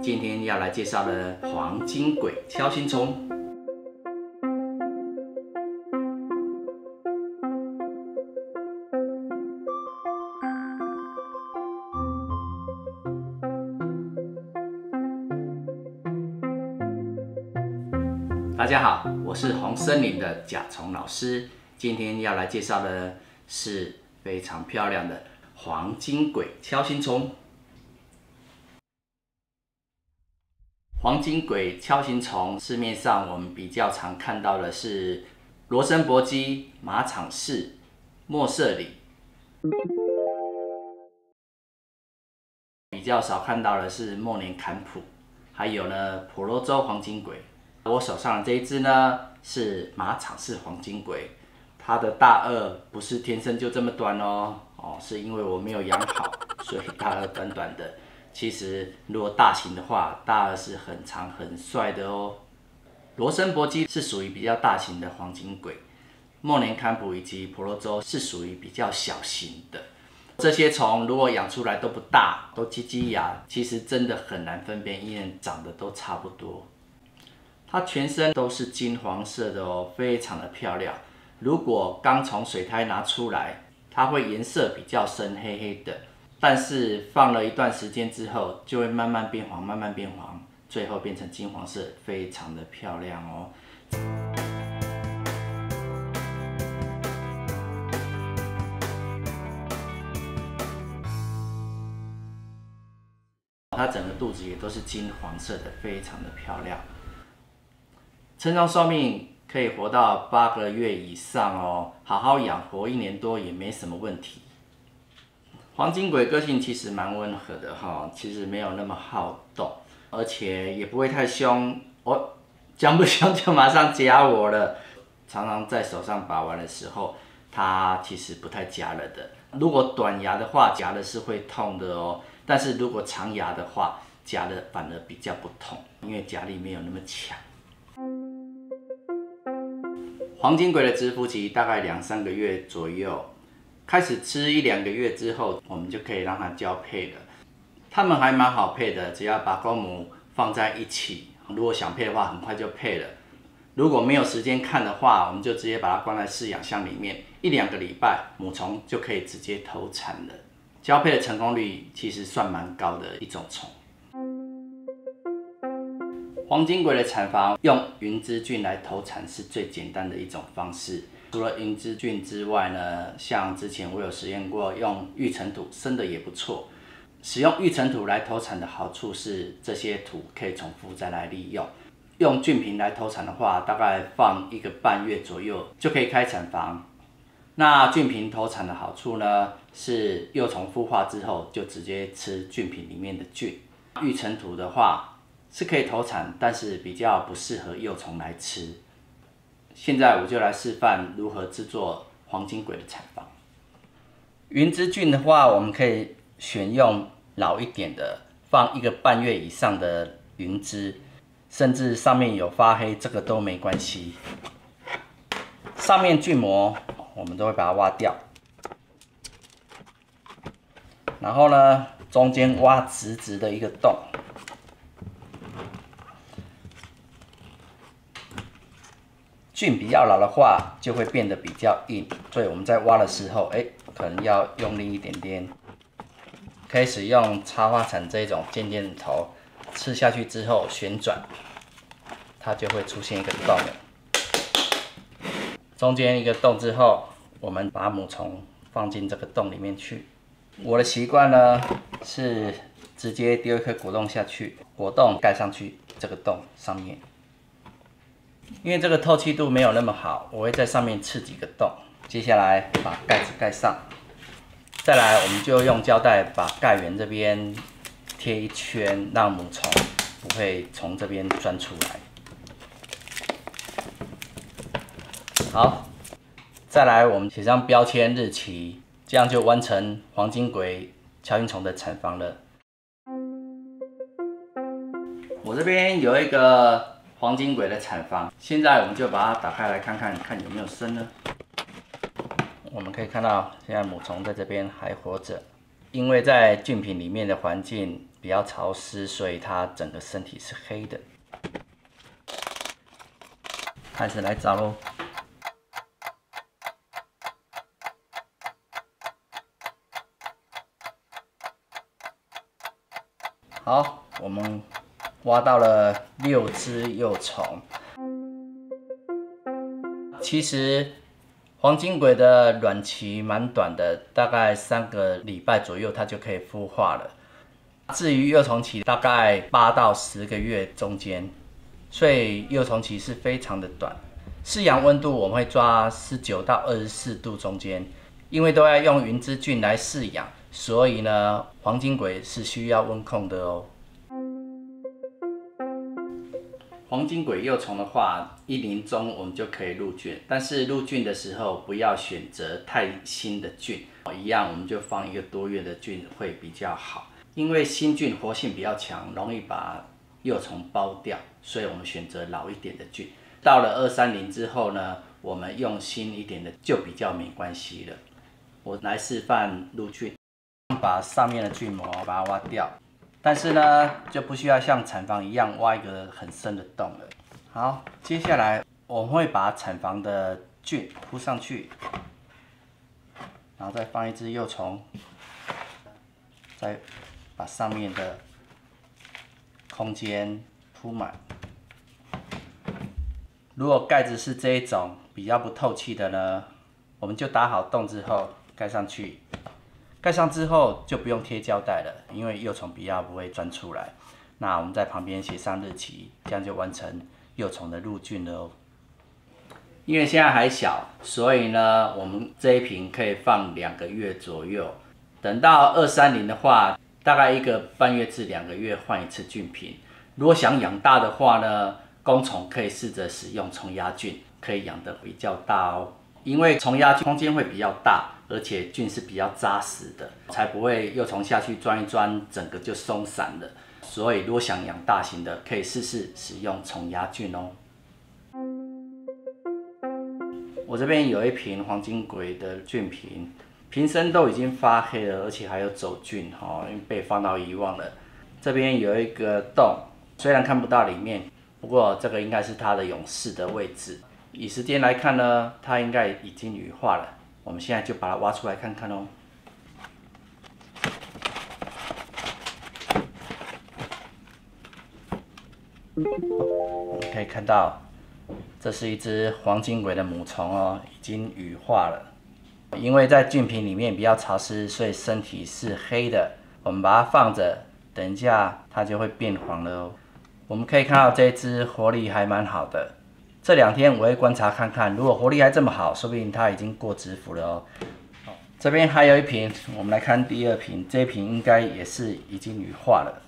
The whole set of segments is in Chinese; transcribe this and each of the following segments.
今天要来介绍的黄金鬼锹形虫。大家好，我是红森林的甲虫老师。今天要来介绍的是非常漂亮的黄金鬼锹形虫。黄金鬼锹形虫，市面上我们比较常看到的是罗森伯基、马场氏、莫瑟里，比较少看到的是莫连坎普，还有呢婆罗洲黄金鬼。我手上的这一只呢是马场氏黄金鬼，它的大颚不是天生就这么短哦，是因为我没有养好，所以大颚短短的。其实如果大型的话，大颚是很长很帅的哦。罗森伯基是属于比较大型的黄金鬼，莫连坎普以及婆罗洲是属于比较小型的。这些虫如果养出来都不大，都唧唧牙，其实真的很难分辨，因为长得都差不多。它全身都是金黄色的哦，非常的漂亮。如果刚从水胎拿出来，它会颜色比较深，黑黑的。但是放了一段时间之后，就会慢慢变黄，慢慢变黄，最后变成金黄色，非常的漂亮哦。它整个肚子也都是金黄色的，非常的漂亮。成虫寿命可以活到8个月以上哦，好好养活1年多也没什么问题。黄金鬼个性其实蛮温和的哈，其实没有那么好动，而且也不会太凶。讲不凶就马上夹我了。常常在手上把玩的时候，它其实不太夹了的。如果短牙的话，夹的是会痛的哦。但是如果长牙的话，夹的反而比较不痛，因为夹力没有那么强。黄金鬼的蛰伏期大概2、3个月左右。开始吃1、2个月之后，我们就可以让它交配了。它们还蛮好配的，只要把公母放在一起，如果想配的话，很快就配了。如果没有时间看的话，我们就直接把它关在饲养箱里面，1、2个礼拜，母虫就可以直接投产了。交配的成功率其实算蛮高的一种虫。黄金鬼的产房用云支菌来投产是最简单的一种方式。除了云支菌之外呢，像之前我有实验过用育成土，生的也不错。使用育成土来投产的好处是，这些土可以重复再来利用。用菌瓶来投产的话，大概放1个半月左右就可以开产房。那菌瓶投产的好处呢，是幼虫孵化之后就直接吃菌瓶里面的菌。育成土的话是可以投产，但是比较不适合幼虫来吃。现在我就来示范如何制作黄金鬼的产房。云支菌的话，我们可以选用老一点的，放1个半月以上的云支，甚至上面有发黑，这个都没关系。上面菌膜我们都会把它挖掉，然后呢，中间挖直直的一个洞。菌比较老的话，就会变得比较硬，所以我们在挖的时候，可能要用力一点点。可以使用插花铲这种尖尖的头，刺下去之后旋转，它就会出现一个洞了。中间一个洞之后，我们把母虫放进这个洞里面去。我的习惯呢是直接丢一颗果冻下去，果冻盖上去这个洞上面。因为这个透气度没有那么好，我会在上面刺几个洞。接下来把盖子盖上，再来我们就用胶带把盖缘这边贴一圈，让母虫不会从这边钻出来。好，再来我们写上标签日期，这样就完成黄金鬼锹形虫的产房了。我这边有一个黄金鬼的产房，现在我们就把它打开来看看，看有没有生呢？我们可以看到，现在母虫在这边还活着，因为在菌品里面的环境比较潮湿，所以它整个身体是黑的。开始来找咯。好，我们挖到了6只幼虫。其实黄金鬼的卵期蛮短的，大概3个礼拜左右它就可以孵化了。至于幼虫期，大概8到10个月中间，所以幼虫期是非常的短。饲养温度我们会抓19到24度中间，因为都要用云之菌来饲养，所以呢，黄金鬼是需要温控的哦。黄金鬼幼虫的话，1年中我们就可以入菌，但是入菌的时候不要选择太新的菌，一样我们就放1个多月的菌会比较好，因为新菌活性比较强，容易把幼虫包掉，所以我们选择老一点的菌。到了230之后呢，我们用新一点的就比较没关系了。我来示范入菌，把上面的菌膜把它挖掉。但是呢，就不需要像产房一样挖一个很深的洞了。好，接下来我们会把产房的菌铺上去，然后再放1只幼虫，再把上面的空间铺满。如果盖子是这一种比较不透气的呢，我们就打好洞之后盖上去。盖上之后就不用贴胶带了，因为幼虫比较不会钻出来。那我们在旁边写上日期，这样就完成幼虫的入菌了哦。因为现在还小，所以呢，我们这一瓶可以放2个月左右。等到230的话，大概1个半月至2个月换1次菌瓶。如果想养大的话呢，公虫可以试着使用虫压菌，可以养得比较大哦。因为虫压菌空间会比较大，而且菌是比较扎实的，才不会幼虫下去钻一钻，整个就松散了。所以如果想养大型的，可以试试使用虫压菌哦。我这边有一瓶黄金鬼的菌瓶，瓶身都已经发黑了，而且还有走菌，因为被放到遗忘了。这边有一个洞，虽然看不到里面，不过这个应该是它的勇士的位置。以时间来看呢，它应该已经羽化了。我们现在就把它挖出来看看哦。我们可以看到，这是一只黄金鬼的母虫哦，已经羽化了。因为在菌瓶里面比较潮湿，所以身体是黑的。我们把它放着，等一下它就会变黄了哦。我们可以看到这只活力还蛮好的。这2天我会观察看看，如果活力还这么好，说不定它已经过指腐了哦。这边还有一瓶，我们来看第2瓶，这一瓶应该也是已经羽化了。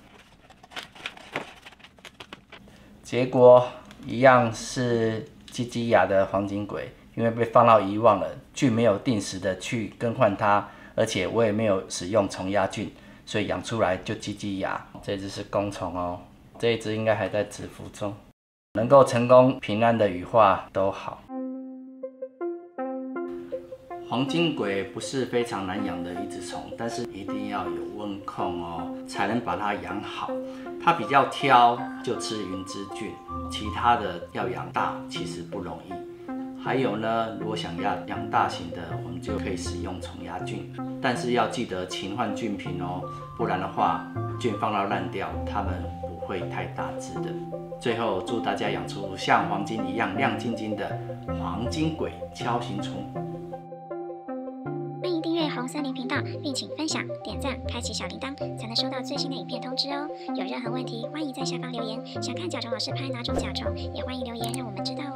结果一样是鸡鸡牙的黄金鬼，因为被放到遗忘了，菌没有定时的去更换它，而且我也没有使用虫压菌，所以养出来就鸡鸡牙。这只是公虫哦，这一只应该还在指腐中。能够成功平安的羽化都好。黄金鬼不是非常难养的一只虫，但是一定要有温控哦，才能把它养好。它比较挑，就吃云之菌，其他的要养大其实不容易。还有呢，如果想要养大型的，我们就可以使用虫压菌，但是要记得勤换菌瓶哦，不然的话菌放到烂掉，它们不会太大只的。最后祝大家养出像黄金一样亮晶晶的黄金鬼锹形虫。欢迎订阅红森林频道，并请分享、点赞、开启小铃铛，才能收到最新的影片通知哦。有任何问题，欢迎在下方留言。想看甲虫老师拍哪种甲虫，也欢迎留言让我们知道哦。